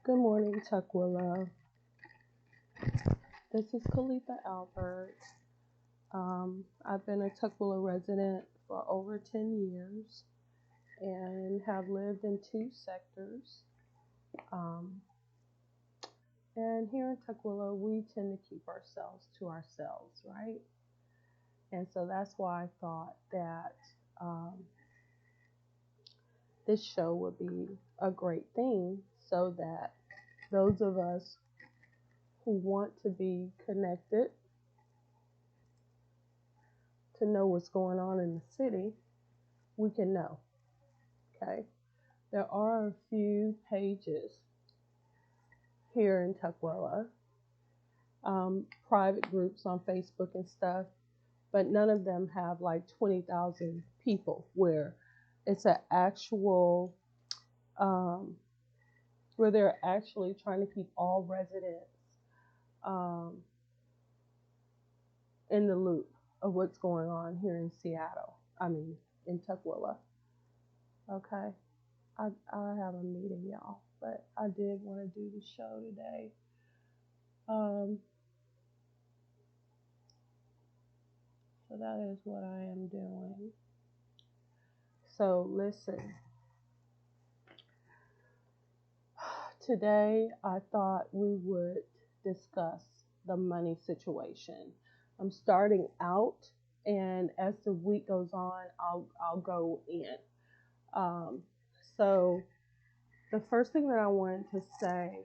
Good morning, Tukwila. This is ColethaAlbert. I've been a Tukwila resident for over 10 years and have lived in two sectors. Um, and here in Tukwila, we tend to keep ourselves to ourselves, right? And so that's why I thought that um, this show would be a great thing so that those of us who want to be connected to know what's going on in the city, we can know. Okay. There are a few pages here in Tukwila, private groups on Facebook and stuff, but none of them have like 20,000 people where it's an actual, where they're actually trying to keep all residents um, in the loop of what's going on here in Seattle. I mean, in Tukwila. Okay. I have a meeting, y'all, but I did want to do the show today. So that is what I am doing. So listen, today I thought we would discuss the money situation. I'm starting out, and as the week goes on, I'll go in. Um, so the first thing that I wanted to say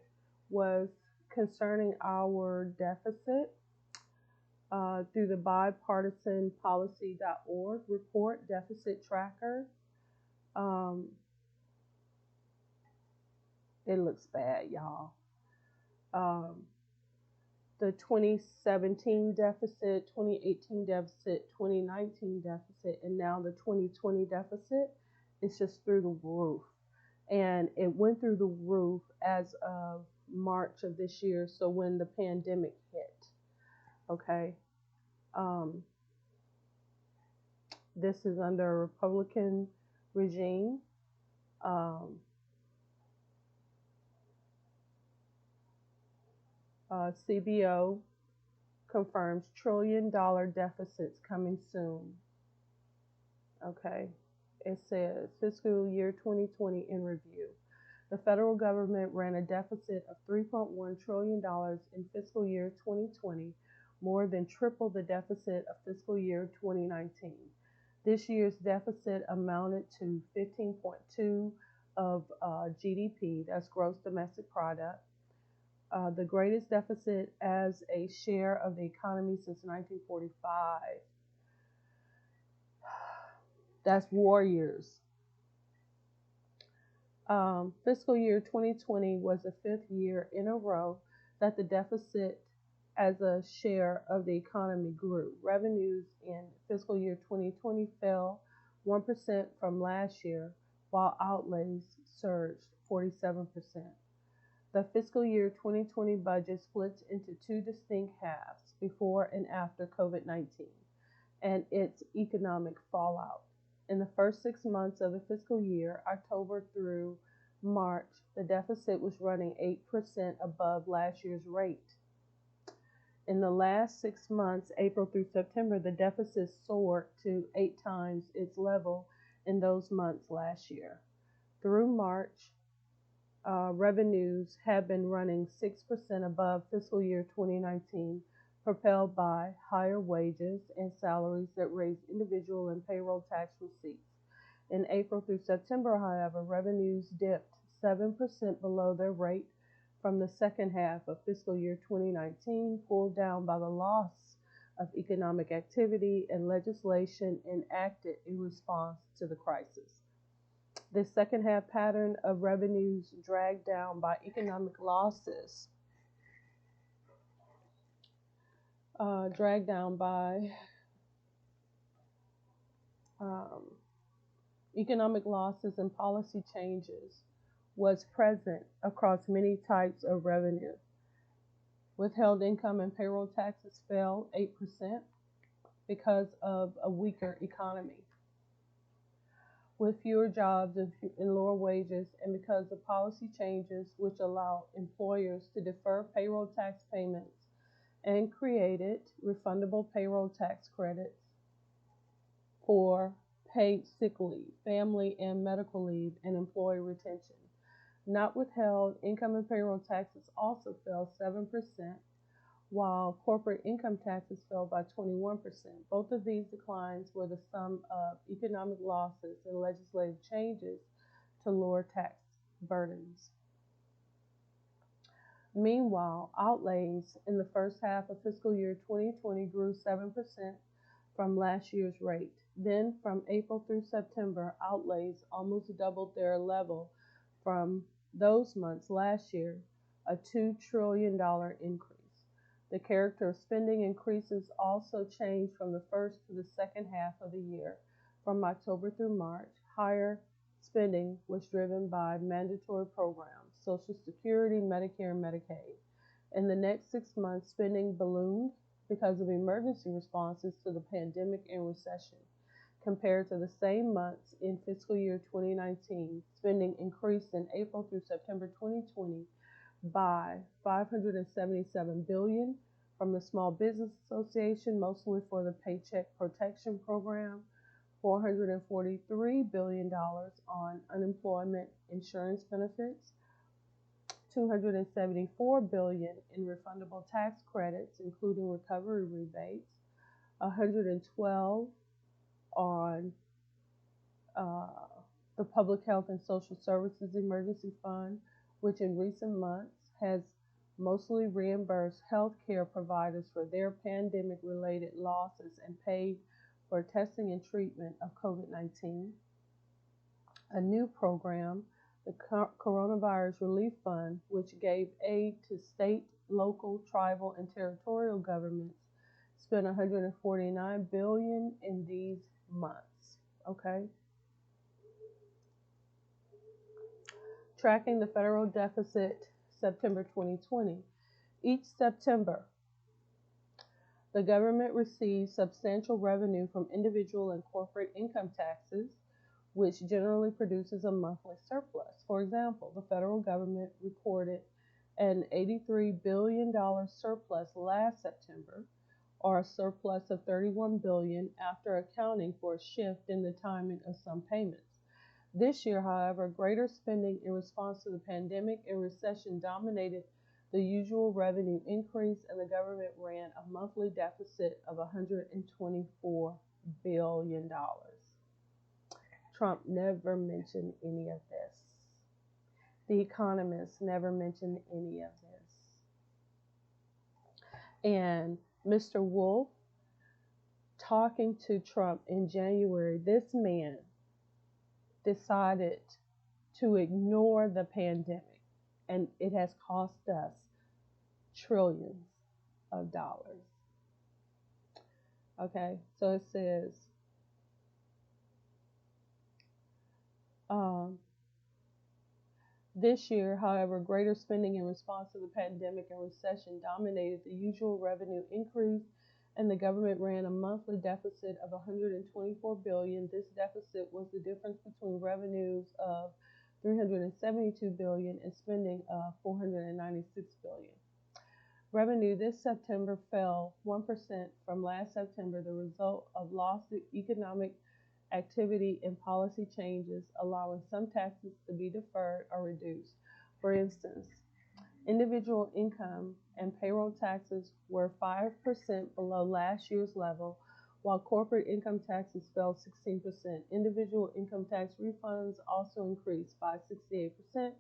was concerning our deficit. Through the bipartisan policy.org report deficit tracker. Um, it looks bad, y'all. The 2017 deficit, 2018 deficit, 2019 deficit, and now the 2020 deficit is just through the roof. And it went through the roof as of March of this year, so when the pandemic hit. Okay. This is under a Republican regime. CBO confirms $1 trillion deficits coming soon. Okay. It says fiscal year 2020 in review. The federal government ran a deficit of $3.1 trillion in fiscal year 2020, more than triple the deficit of fiscal year 2019. This year's deficit amounted to 15.2 of GDP, that's gross domestic product, the greatest deficit as a share of the economy since 1945. That's war years. Fiscal year 2020 was the fifth year in a row that the deficit as a share of the economy grew. Revenues in fiscal year 2020 fell 1% from last year, while outlays surged 47%. The fiscal year 2020 budget splits into two distinct halves, before and after COVID-19, and its economic fallout. In the first 6 months of the fiscal year, October through March, the deficit was running 8% above last year's rate. In the last 6 months, April through September, the deficit soared to 8 times its level in those months last year. Through March, revenues have been running 6% above fiscal year 2019, propelled by higher wages and salaries that raised individual and payroll tax receipts. In April through September, however, revenues dipped 7% below their rate from the second half of fiscal year 2019, pulled down by the loss of economic activity and legislation enacted in response to the crisis. This second half pattern of revenues dragged down by economic losses, economic losses and policy changes was present across many types of revenue. Withheld income and payroll taxes fell 8% because of a weaker economy. with fewer jobs and lower wages, and because of policy changes which allow employers to defer payroll tax payments and created refundable payroll tax credits for paid sick leave, family and medical leave, and employee retention. Not withheld income and payroll taxes also fell 7%, while corporate income taxes fell by 21%. Both of these declines were the sum of economic losses and legislative changes to lower tax burdens. Meanwhile, outlays in the first half of fiscal year 2020 grew 7% from last year's rate. Then, from April through September, outlays almost doubled their level from those months last year, a $2 trillion increase. The character of spending increases also changed from the first to the second half of the year. From October through March, higher spending was driven by mandatory programs, Social Security, Medicare, and Medicaid. In the next 6 months, spending ballooned because of emergency responses to the pandemic and recession. Compared to the same months in fiscal year 2019, spending increased in April through September 2020 by $577 billion from the Small Business Association, mostly for the Paycheck Protection Program, $443 billion on unemployment insurance benefits, $274 billion in refundable tax credits, including recovery rebates, $112 on the Public Health and Social Services Emergency Fund, which in recent months has mostly reimbursed health care providers for their pandemic-related losses and paid for testing and treatment of COVID-19. A new program, the Coronavirus Relief Fund, which gave aid to state, local, tribal, and territorial governments, spent $149 billion in these months. Okay. Tracking the federal deficit, September 2020. Each September, the government receives substantial revenue from individual and corporate income taxes, which generally produces a monthly surplus. For example, the federal government recorded an $83 billion surplus last September, or a surplus of $31 billion after accounting for a shift in the timing of some payments. This year, however, greater spending in response to the pandemic and recession dominated the usual revenue increase, and the government ran a monthly deficit of $124 billion. Trump never mentioned any of this. The economists never mentioned any of this. And Mr. Wolf, talking to Trump in January, this man decided to ignore the pandemic, and it has cost us trillions of dollars. Okay, so it says, this year, however, greater spending in response to the pandemic and recession dominated the usual revenue increase, and the government ran a monthly deficit of $124 billion. This deficit was the difference between revenues of $372 billion and spending of $496 billion. Revenue this September fell 1% from last September, the result of lost economic activity and policy changes, allowing some taxes to be deferred or reduced. For instance, individual income and payroll taxes were 5% below last year's level, while corporate income taxes fell 16%. Individual income tax refunds also increased by 68%,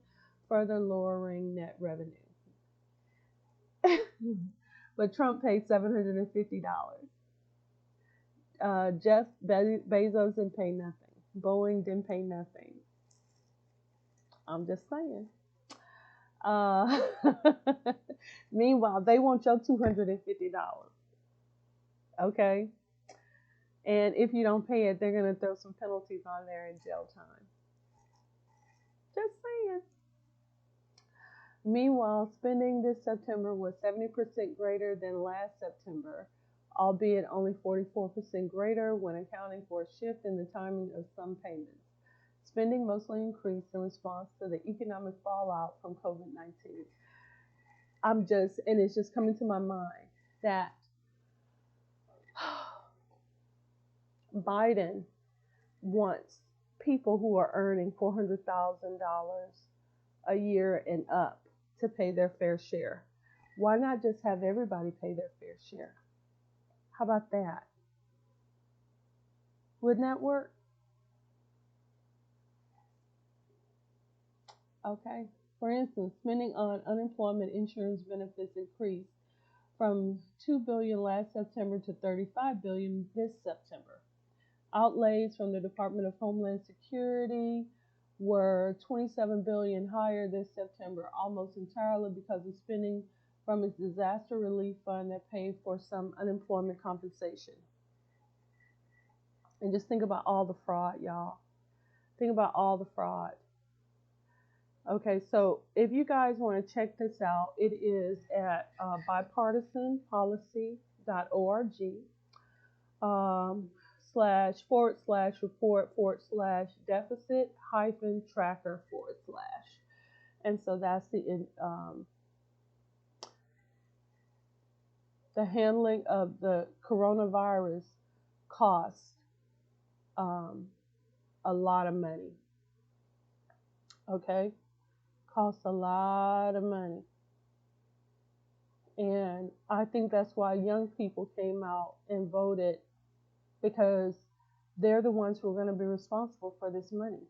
further lowering net revenue. But Trump paid $750. Jeff Bezos didn't pay nothing. Boeing didn't pay nothing. I'm just saying. Meanwhile, they want your $250. Okay? And if you don't pay it, they're going to throw some penalties on there in jail time. Just saying. Meanwhile, spending this September was 70% greater than last September, albeit only 44% greater when accounting for a shift in the timing of some payments. Spending mostly increased in response to the economic fallout from COVID-19. And it's just coming to my mind that Biden wants people who are earning $400,000 a year and up to pay their fair share. Why not just have everybody pay their fair share? How about that? Wouldn't that work? Okay. For instance, spending on unemployment insurance benefits increased from $2 billion last September to $35 billion this September. Outlays from the Department of Homeland Security were $27 billion higher this September, almost entirely because of spending from its disaster relief fund that paid for some unemployment compensation. And just think about all the fraud, y'all. Think about all the fraud. Okay, so if you guys want to check this out, it is at bipartisanpolicy.org //report/deficit-tracker/. And so that's the handling of the coronavirus costs a lot of money. Okay, costs a lot of money. And I think that's why young people came out and voted, because they're the ones who are going to be responsible for this money.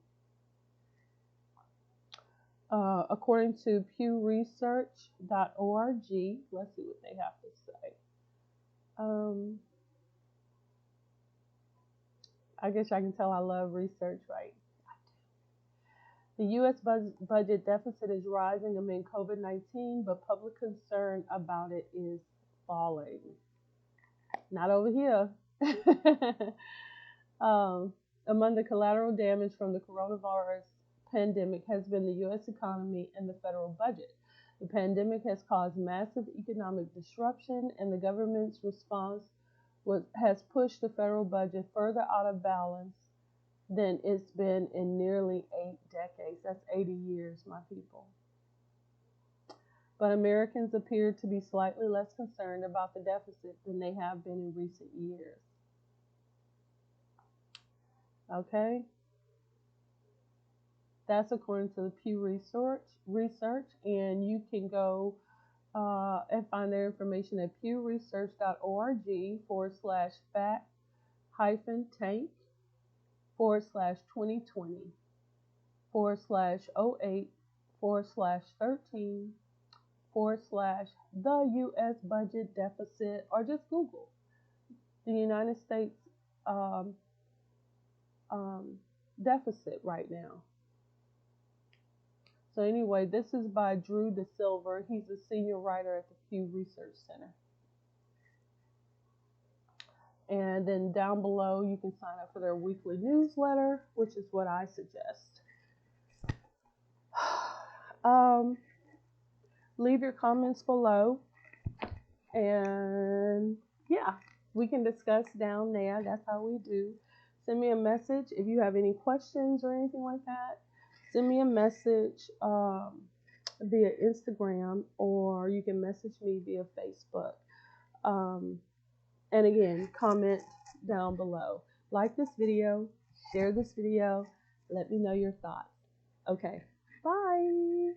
According to pewresearch.org, let's see what they have to say. I guess I can tell I love research, right? The U.S. budget deficit is rising amid COVID-19, but public concern about it is falling. Not over here. Among the collateral damage from the coronavirus pandemic has been the U.S. economy and the federal budget. The pandemic has caused massive economic disruption, and the government's response has pushed the federal budget further out of balance than it's been in nearly 8 decades. That's 80 years, my people. But Americans appear to be slightly less concerned about the deficit than they have been in recent years. Okay? That's according to the Pew Research, and you can go and find their information at pewresearch.org /fact-tank/2020 /08/13 /the U.S. budget deficit, or just Google the United States deficit right now. So anyway, this is by Drew De Silva. He's a senior writer at the Pew Research Center. And then down below, you can sign up for their weekly newsletter, which is what I suggest. Leave your comments below. And yeah, we can discuss down there. That's how we do. Send me a message if you have any questions or anything like that. Send me a message via Instagram, or you can message me via Facebook. And again, comment down below. Like this video, share this video, let me know your thoughts. Okay, bye.